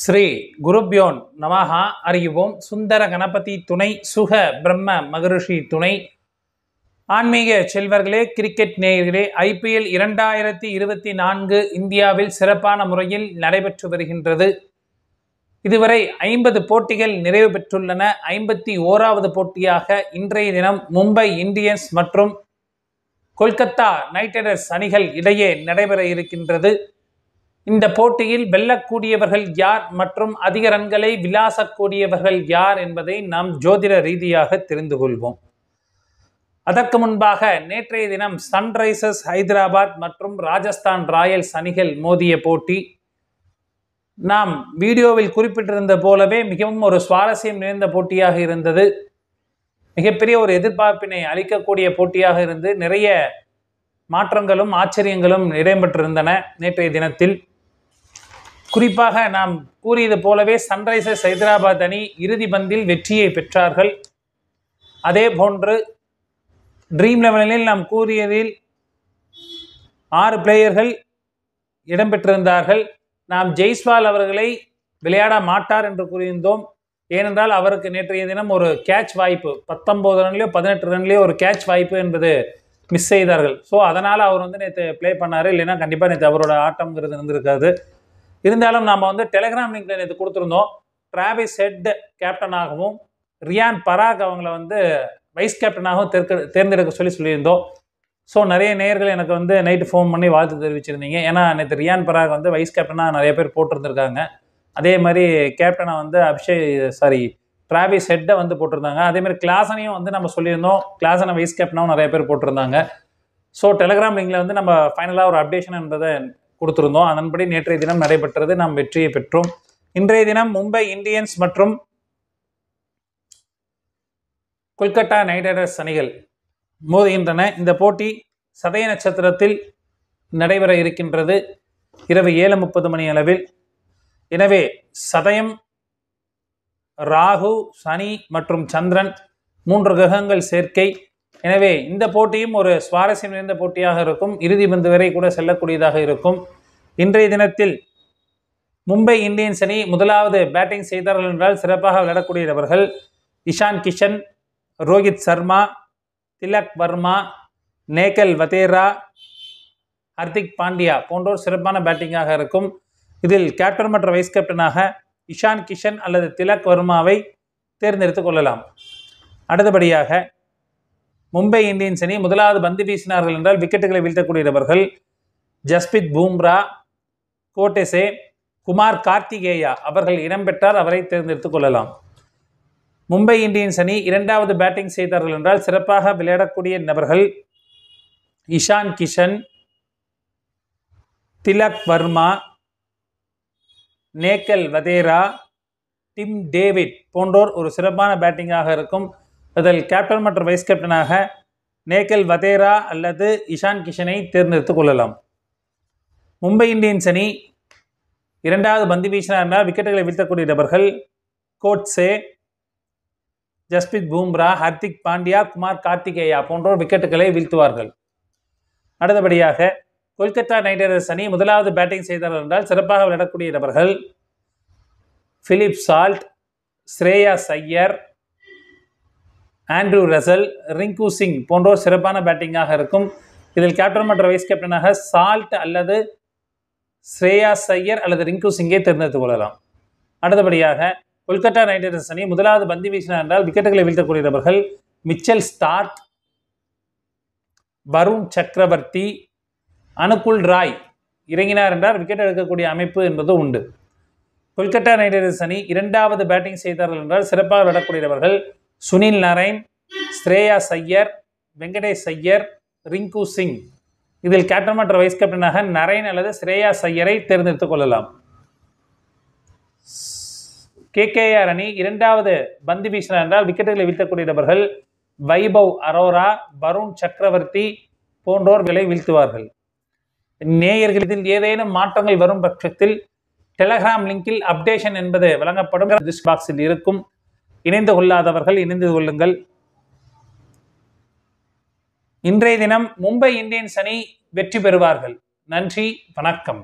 ஸ்ரீ குருப்யோன் நமஹா. அறிவோம். சுந்தர கணபதி துணை, சுக பிரம்ம மகரிஷி துணை. ஆன்மீக செல்வர்களே, கிரிக்கெட் நேயர்களே, IPL 2024 இந்தியாவில் சிறப்பான முறையில் நடைபெற்று வருகின்றது. இதுவரை 50 போட்டிகள் நிறைவு பெற்றுள்ளன. 51வது போட்டியாக இன்றைய தினம் மும்பை இந்தியன்ஸ் மற்றும் கொல்கத்தா நைட் ரைடர்ஸ் அணிகள் இடையே நடைபெற இருக்கின்றது. இந்த போட்டியில் வெல்லக்கூடியவர்கள் யார் மற்றும் அதிக ரன்களை விளாசக்கூடியவர்கள் யார் என்பதை நாம் ஜோதிட ரீதியாக தெரிந்து கொள்வோம். அதற்கு முன்பாக நேற்றைய தினம் சன்ரைசர்ஸ் ஹைதராபாத் மற்றும் ராஜஸ்தான் ராயல்ஸ் அணிகள் மோதிய போட்டி நாம் வீடியோவில் குறிப்பிட்டிருந்த போலவே மிகவும் ஒரு சுவாரஸ்யம் நிறைந்த போட்டியாக இருந்தது. மிகப்பெரிய ஒரு எதிர்பார்ப்பினை அளிக்கக்கூடிய போட்டியாக இருந்து நிறைய மாற்றங்களும் ஆச்சரியங்களும் இடம்பெற்றிருந்தன. நேற்றைய தினத்தில் குறிப்பாக நாம் கூறியது போலவே சன்ரைசர்ஸ் ஹைதராபாத் அணி இறுதி பந்தில் வெற்றியை பெற்றார்கள். அதே போன்று ட்ரீம் 11 நாம் கூறியதில் 6 பிளேயர்கள் இடம்பெற்றிருந்தார்கள். நாம் ஜெய்ஸ்வால் அவர்களை விளையாட மாட்டார் என்று கூறியிருந்தோம். ஏனென்றால் அவருக்கு நேற்றைய தினம் ஒரு கேட்ச் வாய்ப்பு, 19 ரன்லையோ 18 ரன்லையோ ஒரு கேட்ச் வாய்ப்பு என்பது மிஸ் செய்தார்கள். ஸோ அதனால் அவர் நேற்று ப்ளே பண்ணார். இல்லைன்னா கண்டிப்பாக நேற்று அவரோட ஆட்டம்ங்கிறது இருந்திருக்காது. இருந்தாலும் நாம் டெலிகிராம் லிங்க்ல நேற்று கொடுத்துருந்தோம். டிராவிஸ் ஹெட் கேப்டனாகவும் ரியான் பராக் அவங்கள வைஸ் கேப்டனாகவும் தேர்ந்தெடுக்க சொல்லியிருந்தோம். ஸோ நிறைய நேயர்கள் எனக்கு நைட்டு ஃபோன் பண்ணி வாழ்த்து தெரிவிச்சிருந்தீங்க. ஏன்னா நேற்று ரியான் பராக் வைஸ் கேப்டனாக நிறைய பேர் போட்டிருந்திருக்காங்க. அதே மாதிரி கேப்டனாக டிராவிஸ் ஹெட்டை போட்டிருந்தாங்க. அதே மாதிரி கிளாசனையும் நம்ம சொல்லியிருந்தோம். கிளாசனை வைஸ் கேப்டனாகவும் நிறைய பேர் போட்டிருந்தாங்க. ஸோ டெலிகிராம் லிங்கில் நம்ம ஃபைனலாக ஒரு அப்டேஷன் என்பதை கொடுத்துருந்தோம். அதன்படி நேற்றைய தினம் நடைபெற்றது. நாம் வெற்றியை பெற்றோம். இன்றைய தினம் மும்பை இந்தியன்ஸ் மற்றும் கொல்கத்தா நைட் ரைடர்ஸ் அணிகள் மோதுகின்றன. இந்த போட்டி சதய நட்சத்திரத்தில் நடைபெற இருக்கின்றது. இரவு 7:30 மணி அளவில். எனவே சதயம், ராகு, சனி மற்றும் சந்திரன் 3 கிரகங்கள் சேர்க்கை. எனவே இந்த போட்டியும் ஒரு சுவாரஸ்யம் நிறைந்த போட்டியாக இருக்கும். இறுதி பந்து வரை கூட செல்லக்கூடியதாக இருக்கும். இன்றைய தினத்தில் மும்பை இந்தியன்ஸ் அணி முதலாவது பேட்டிங் செய்தார்கள் என்றால் சிறப்பாக விளையாடக்கூடியவர்கள் இஷான் கிஷன், ரோஹித் சர்மா, திலக் வர்மா, நேகல் வதேரா, ஹர்திக் பாண்டியா போன்றோர் சிறப்பான பேட்டிங்காக இருக்கும். இதில் கேப்டன் மற்றும் வைஸ் கேப்டனாக இஷான் கிஷன் அல்லது திலக் வர்மாவை தேர்ந்தெடுத்துக் கொள்ளலாம். அடுத்தபடியாக மும்பை இந்தியன்ஸ் அணி முதலாவது பந்து வீசினார்கள் என்றால் விக்கெட்டுகளை வீழ்த்தக்கூடியவர்கள் ஜஸ்பிரித் பூம்ரா, கோட்டெசே, குமார் கார்த்திகேயா அவர்கள் இடம்பெற்றால் அவரை தேர்ந்தெடுத்துக் கொள்ளலாம். மும்பை இந்தியன்ஸ் அணி இரண்டாவது பேட்டிங் செய்தார்கள் என்றால் சிறப்பாக விளையாடக்கூடிய நபர்கள் இஷான் கிஷன், திலக் வர்மா, நேகல் வதேரா, டிம் டேவிட் போன்றோர் ஒரு சிறப்பான பேட்டிங்காக இருக்கும். அதில் கேப்டன் மற்றும் வைஸ் கேப்டனாக நேகல் வதேரா அல்லது இஷான் கிஷனை தேர்ந்தெடுத்துக் கொள்ளலாம். மும்பை இந்தியன்ஸ் அணி இரண்டாவது பந்து வீசினார் என்றால் விக்கெட்டுகளை வீழ்த்தக்கூடிய நபர்கள் கோட்ஸே, ஜஸ்பிரித் பூம்ரா, ஹர்திக் பாண்டியா, குமார் கார்த்திகேயா போன்றோர் விக்கெட்டுகளை வீழ்த்துவார்கள். அடுத்தபடியாக கொல்கத்தா நைட் ரைடர்ஸ் அணி முதலாவது பேட்டிங் செய்தார்கள் என்றால் சிறப்பாக விளையாடக்கூடிய நபர்கள் Philip Salt, Shreyas Iyer, Andre Russell, Rinku Singh போன்றோர் சிறப்பான பேட்டிங்காக இருக்கும். இதில் கேப்டன் மற்றும் வைஸ் கேப்டனாக சால்ட் அல்லது ஸ்ரேயாஸ் ஐயர் அல்லது ரிங்கு சிங்கை தேர்ந்தெடுத்துக் கொள்ளலாம். அடுத்தபடியாக கொல்கத்தா நைட் ரைடர்ஸ் அணி முதலாவது பந்து வீசினார் என்றால் விக்கெட்டுகளை வீழ்த்தக்கூடிய நபர்கள் மிச்சல் ஸ்டார்க், வருண் சக்கரவர்த்தி, அனுகுல் ராய் இறங்கினார் என்றால் விக்கெட் எடுக்கக்கூடிய அமைப்பு என்பது உண்டு. கொல்கத்தா நைட் ரைடர்ஸ் அணி இரண்டாவது பேட்டிங் செய்தார்கள் என்றால் சிறப்பாக விளையாடக்கூடியவர்கள் சுனில் நரைன், ஸ்ரேயாஸ் ஐயர், வெங்கடேஷ் ஐயர், ரிங்கு சிங். இதில் கேப்டன் மற்றும் வைஸ் கேப்டனாக நரைன் அல்லது ஸ்ரேயாஸ் ஐயரை தேர்ந்தெடுத்துக் கொள்ளலாம். KKR அணி இரண்டாவது பந்து வீசினார் என்றால் விக்கெட்டுகளை வீழ்த்தக்கூடிய நபர்கள் வைபவ் அரோரா, வருண் சக்கரவர்த்தி போன்றோர்களை வீழ்த்துவார்கள். நேயர்கள் இதில் ஏதேனும் மாற்றங்கள் வரும் பட்சத்தில் டெலிகிராம் லிங்கில் அப்டேஷன் என்பது வழங்கப்படும். பாக்ஸில் இருக்கும். இணைந்து கொள்ளாதவர்கள் இணைந்து கொள்ளுங்கள். இன்றைய தினம் மும்பை இந்தியன்ஸ் அணி வெற்றி பெறுவார்கள். நன்றி, வணக்கம்.